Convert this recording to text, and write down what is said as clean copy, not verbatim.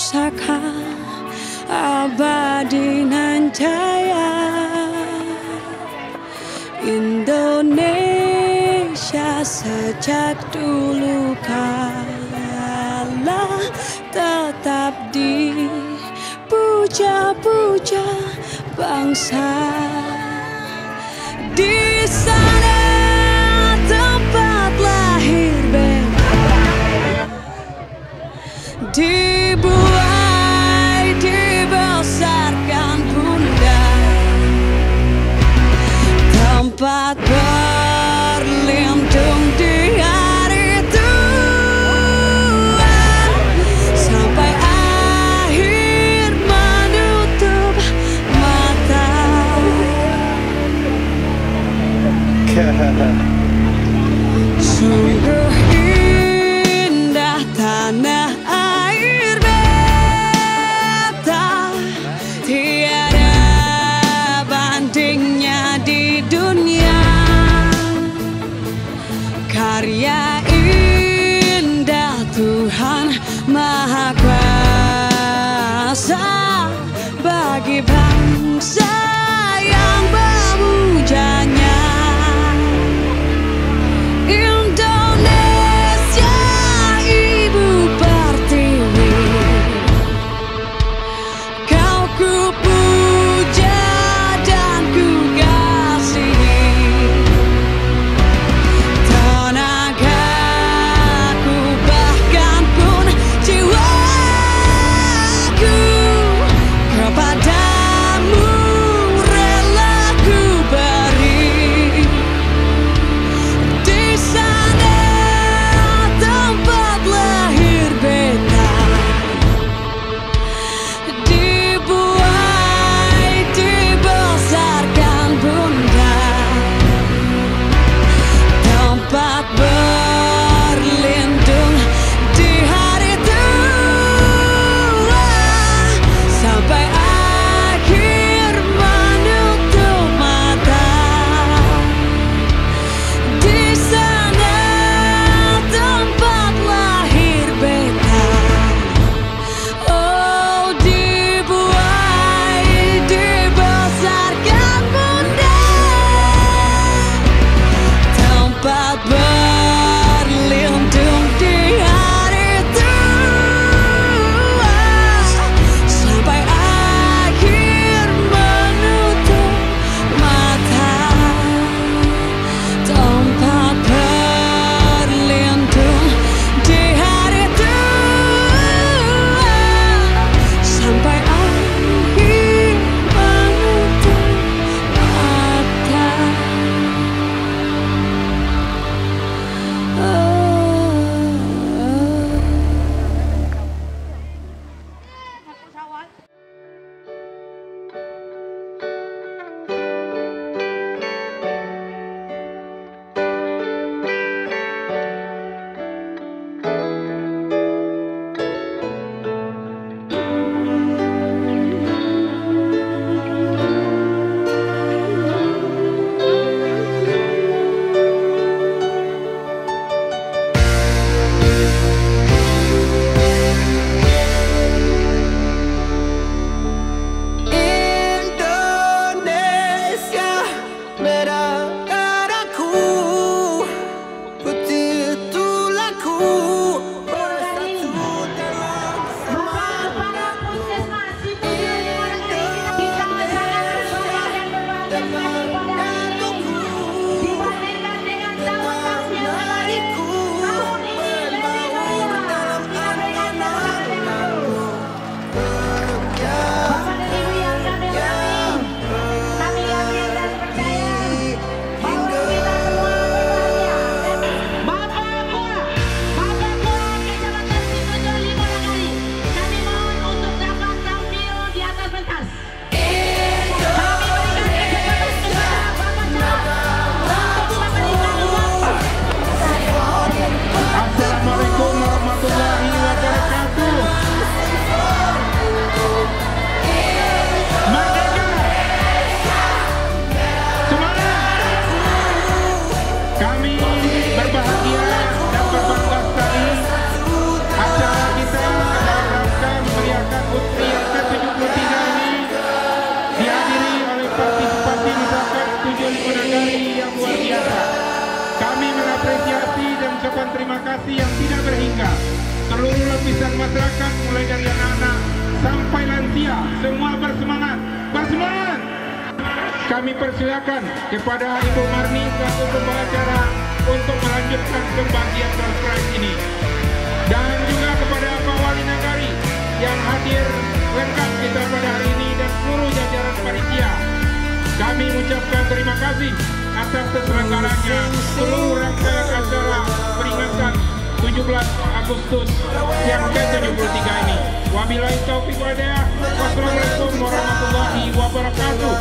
pusaka abadi nan jaya. Indonesia sejak dulu kala tetap dipuja-puja bangsa. Di sana tempat lahir beta, dibuai dibesarkan bunda, tempat berlindung di hari tua, sampai akhir menutup mata. Sungguh indah tanah air beta, tiada bandingnya di dunia. Karya indah Tuhan Maha Kuasa bagi bangsa yang memujanya. Indonesia Ibu Pertiwi, kau ku puja dan ku kasihi. Tenagaku bahkan pun jiwaku kepadamu rela ku beri. Di sana mengucapkan terima kasih yang tidak terhingga. Seluruh lapisan masyarakat mulai dari anak-anak sampai lansia, semua bersemangat, bersemangat. Kami persilakan kepada Ibu Marni selaku pembawa acara untuk melanjutkan pembagian door prize ini. Dan juga kepada Pak Wali Nagari yang hadir lengkap kita pada hari ini dan seluruh jajaran panitia. Kami mengucapkan terima kasih atas terselenggaranya seluruh rangkaian acara peringatan 17 Agustus yang ke-73 ini. Wabillahi taufiq wal hidayah. Wassalamualaikum warahmatullahi wabarakatuh.